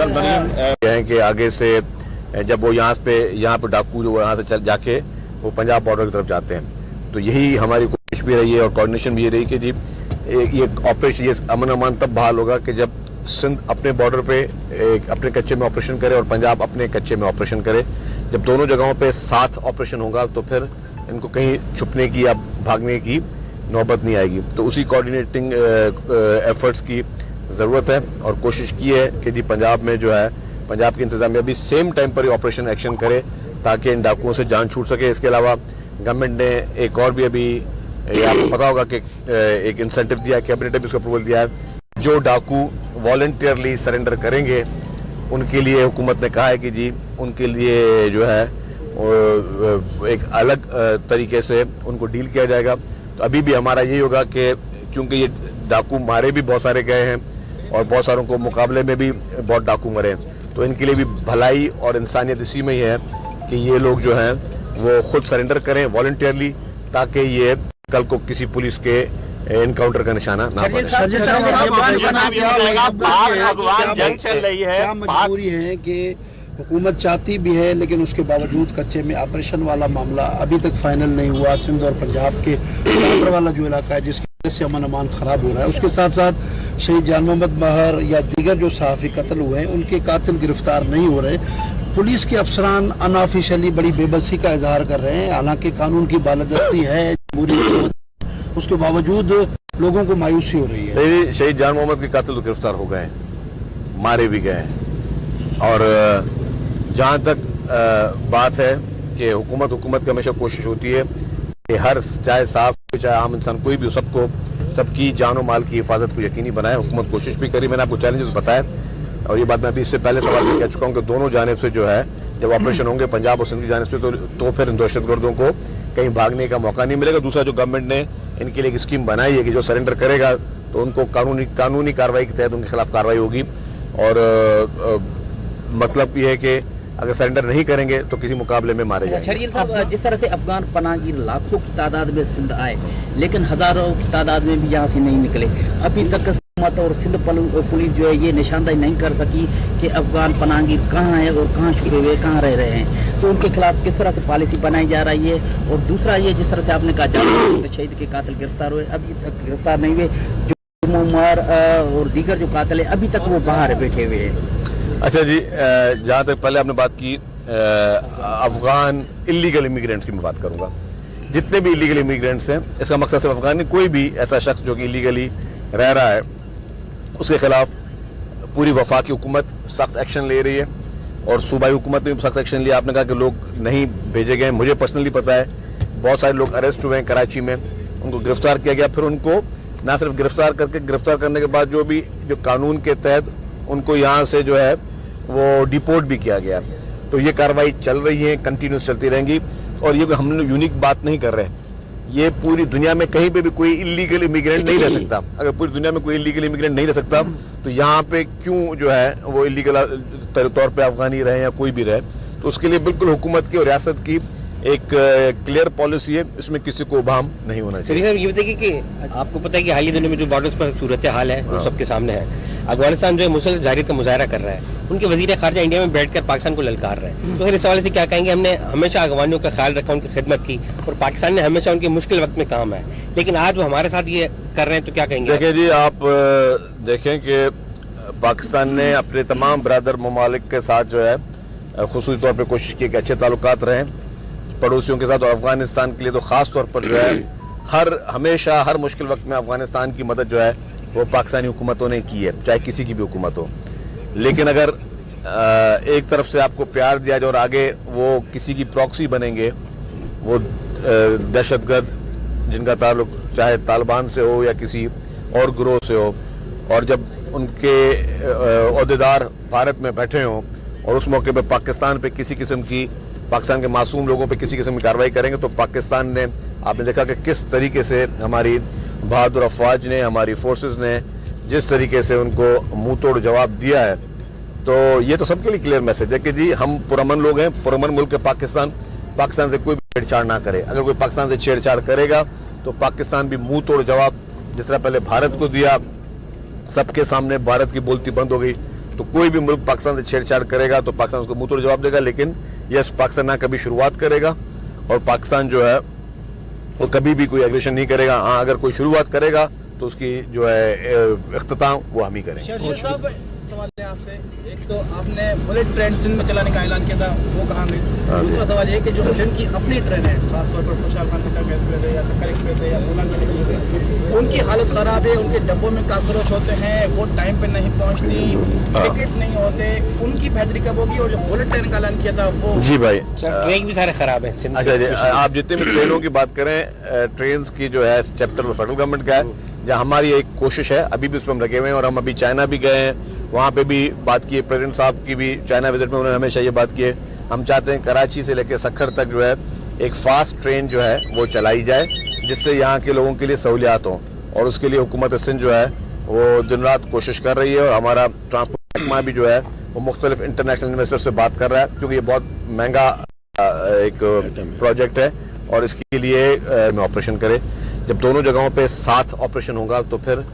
हैं कि आगे से जब वो यहाँ पे डाकू जो यहाँ से चल जाके वो पंजाब बॉर्डर की तरफ जाते हैं, तो यही हमारी कोशिश भी रही है और कोऑर्डिनेशन भी ये रही कि जी ये ऑपरेशन, ये अमन अमान तब बहाल होगा कि जब सिंध अपने बॉर्डर पे अपने कच्चे में ऑपरेशन करे और पंजाब अपने कच्चे में ऑपरेशन करे। जब दोनों जगहों पे साथ ऑपरेशन होगा तो फिर इनको कहीं छुपने की या भागने की नौबत नहीं आएगी। तो उसी कोऑर्डिनेटिंग एफर्ट्स की ज़रूरत है और कोशिश की है कि जी पंजाब में जो है पंजाब की इंतजामिया भी सेम टाइम पर ही ऑपरेशन एक्शन करे ताकि इन डाकुओं से जान छूट सके। इसके अलावा गवर्नमेंट ने एक और भी अभी आपको पता होगा कि एक इंसेंटिव दिया है, कैबिनेट ने भी उसको अप्रूवल दिया है, जो डाकू वॉलंटियरली सरेंडर करेंगे उनके लिए हुकूमत ने कहा है कि जी उनके लिए जो है एक अलग तरीके से उनको डील किया जाएगा। तो अभी भी हमारा यही होगा कि क्योंकि ये डाकू मारे भी बहुत सारे गए हैं और बहुत सारों को मुकाबले में भी बहुत डाकू मरे हैं, तो इनके लिए भी भलाई और इंसानियत इसी में ही है कि ये लोग जो हैं वो खुद सरेंडर करें वॉलंटियरली ताकि ये कल को किसी पुलिस के एनकाउंटर का निशाना ना बने। क्या मजबूरी है कि हुकूमत चाहती भी है लेकिन उसके बावजूद कच्चे में ऑपरेशन वाला मामला अभी तक फाइनल नहीं हुआ। सिंध और पंजाब के बॉर्डर वाला जो इलाका है जिसकी वजह से अमन अमान खराब हो रहा है, उसके साथ साथ शहीद जान मोहम्मद महर या दीगर जो सहाफ़ी कत्ल हुए हैं उनके कातिल गिरफ्तार नहीं हो रहे। पुलिस के अफसरान अनऑफिशियली बड़ी बेबसी का इजहार कर रहे हैं, हालांकि कानून की बालादस्ती है उसके बावजूद लोगों को मायूसी हो रही है। शहीद जान मोहम्मद के कातिल तो गिरफ्तार हो गए, मारे भी गए, और जहाँ तक बात है कि हुकूमत की हमेशा कोशिश होती है कि हर चाहे साफ चाहे आम इंसान कोई भी सबकी जान और माल की हिफाजत को यकीनी बनाए। हुकूमत कोशिश भी करी, मैंने आपको चैलेंजेस बताए और ये बात मैं अभी इससे पहले सवाल भी कह चुका हूँ कि दोनों जानिब से जो है जब ऑपरेशन होंगे पंजाब और सिंध की जानिब से तो फिर इन दहशतगर्दों को कहीं भागने का मौका नहीं मिलेगा। दूसरा जो गवर्नमेंट ने इनके लिए एक स्कीम बनाई है कि जो सरेंडर करेगा तो उनको कानूनी कार्रवाई के तहत उनके खिलाफ कार्रवाई होगी, और मतलब ये है कि अगर सरेंडर नहीं करेंगे तो किसी मुकाबले में मारे जाएंगे। शरीर साहब, जिस तरह से अफगान पनाहगीर लाखों की तादाद में सिंध आए लेकिन हजारों की तादाद में भी यहाँ से नहीं निकले, अभी तक हुकूमत और सिंध पुलिस जो है ये निशानदाही नहीं कर सकी कि अफगान पनाहगीर कहाँ है और कहाँ छुपे हुए कहाँ रह रहे हैं, तो उनके खिलाफ किस तरह से पॉलिसी बनाई जा रही है। और दूसरा ये जिस तरह से आपने कहा शहीद के कातिल गिरफ्तार हुए, अभी तक गिरफ्तार नहीं हुए, जो उमर और दीगर जो कातिल है अभी तक वो बाहर बैठे हुए हैं। अच्छा जी, जहाँ तक पहले आपने बात की अफगान इलीगल इमिग्रेंट्स की मैं बात करूँगा। जितने भी इलीगल इमिग्रेंट्स हैं, इसका मकसद सिर्फ अफगान नहीं, कोई भी ऐसा शख्स जो कि इलीगली रह रहा है उसके खिलाफ पूरी वफाकी हुकूमत सख्त एक्शन ले रही है और सूबाई हुकूमत ने भी सख्त एक्शन लिया। आपने कहा कि लोग नहीं भेजे गए, मुझे पर्सनली पता है बहुत सारे लोग अरेस्ट हुए हैं कराची में, उनको गिरफ्तार किया गया, फिर उनको ना सिर्फ गिरफ्तार करने के बाद जो कानून के तहत उनको यहाँ से जो है वो डिपोर्ट भी किया गया। तो ये कार्रवाई चल रही है, कंटिन्यूस चलती रहेंगी, और ये हम लोग यूनिक बात नहीं कर रहे, ये पूरी दुनिया में कहीं पे भी कोई इलीगल इमिग्रेंट नहीं रह सकता। अगर पूरी दुनिया में कोई इलीगल इमिग्रेंट नहीं रह सकता तो यहाँ पे क्यों जो है वो इलीगल तौर पे अफगानी रहे या कोई भी रहे। तो उसके लिए बिल्कुल हुकूमत की और रियासत की एक क्लियर पॉलिसी है, इसमें किसी को उबाम नहीं होना चाहिए। सर, ये बताइए कि आपको पता है कि हालिया दिनों में जो बॉर्डर्स पर सूरत हाल है वो सबके सामने है। अफगानिस्तान जो है मुसलसल जाहिर का मुजाहरा कर रहा है, उनके वजीर खारजा इंडिया में बैठकर पाकिस्तान को ललकार रहे हैं, तो फिर इस हवाले से क्या कहेंगे? हमने हमेशा अफगानियों का ख्याल रखा, उनकी खिदमत की, और पाकिस्तान ने हमेशा उनके मुश्किल वक्त में काम है, लेकिन आज वो हमारे साथ ये कर रहे हैं, तो क्या कहेंगे? देखिए जी, आप देखें कि पाकिस्तान ने अपने तमाम बरादर ममालिक के साथ जो है खुसूसी तौर पर कोशिश की कि अच्छे ताल्लुकात रहें पड़ोसियों के साथ, और अफगानिस्तान के लिए तो खास तौर पर जो है हमेशा हर मुश्किल वक्त में अफगानिस्तान की मदद जो है वो पाकिस्तानी हुकूमतों ने की है, चाहे किसी की भी हुकूमत हो। लेकिन अगर एक तरफ से आपको प्यार दिया जाए और आगे वो किसी की प्रॉक्सी बनेंगे, वो दहशतगर्द जिनका ताल्लुक चाहे तालिबान से हो या किसी और गिरोह से हो, और जब उनके ओहदेदार भारत में बैठे हों और उस मौके पर पाकिस्तान पे किसी किस्म की पाकिस्तान के मासूम लोगों पे किसी किस्म की कार्रवाई करेंगे, तो पाकिस्तान ने आपने देखा कि किस तरीके से हमारी बहादुर अफवाज ने, हमारी फोर्सेस ने जिस तरीके से उनको मुंह तोड़ जवाब दिया है। तो ये तो सबके लिए क्लियर मैसेज है कि जी हम पुरअमन लोग हैं, पुरअमन मुल्क है पाकिस्तान से कोई छेड़छाड़ ना करे। अगर कोई पाकिस्तान से छेड़छाड़ करेगा तो पाकिस्तान भी मुंह तोड़ जवाब, जिस तरह पहले भारत को दिया, सबके सामने भारत की बोलती बंद हो गई, तो कोई भी मुल्क पाकिस्तान से छेड़छाड़ करेगा तो पाकिस्तान उसको मुंह तोड़ जवाब देगा, लेकिन यस पाकिस्तान ना कभी शुरुआत करेगा और पाकिस्तान जो है वो कभी भी कोई एग्रेशन नहीं करेगा। हाँ, अगर कोई शुरुआत करेगा तो उसकी जो है इख्तिताम वो हम ही करेंगे। शेरशाह साहब, सवाल है आपसे, एक तो आपने बुलेट ट्रेन सिंध में चलाने का ऐलान किया था, वो कहाँ गई? दूसरा सवाल ये कि जो सिंध की अपनी ट्रेन है, खासतौर पर खुशहाल खान एक्सप्रेस है या सक्कर एक्सप्रेस है या बोलान एक्सप्रेस, उनकी हालत खराब है, उनके डब्बों में काकरोच होते हैं, वो टाइम पे नहीं पहुंचती, टिकट्स नहीं होते, उनकी बेहतरी कब होगी? और जो बुलेट ट्रेन का ऐलान किया था वो जी भाई, ट्रेन भी सारे खराब है। अच्छा जी, आप जितने भी ट्रेनों की बात करें, ट्रेन की जो है चैप्टर फेडरल गवर्नमेंट का है, जहाँ हमारी एक कोशिश है, अभी भी उस पर हम लगे हुए हैं और हम अभी चाइना भी गए हैं, वहाँ पे भी बात की है, प्रेसिडेंट साहब की भी चाइना विजिट में उन्होंने हमेशा ये बात की है। हम चाहते हैं कराची से लेकर सक्खर तक जो है एक फास्ट ट्रेन जो है वो चलाई जाए, जिससे यहाँ के लोगों के लिए सहूलियात हों, और उसके लिए हुकूमत सिंध जो है वो दिन रात कोशिश कर रही है। और हमारा ट्रांसपोर्ट महकमा भी जो है वो मुख्तलिफ इंटरनेशनल इन्वेस्टर से बात कर रहा है, क्योंकि ये बहुत महंगा एक प्रोजेक्ट है और इसके लिए ऑपरेशन करे। जब दोनों जगहों पे साथ ऑपरेशन होगा तो फिर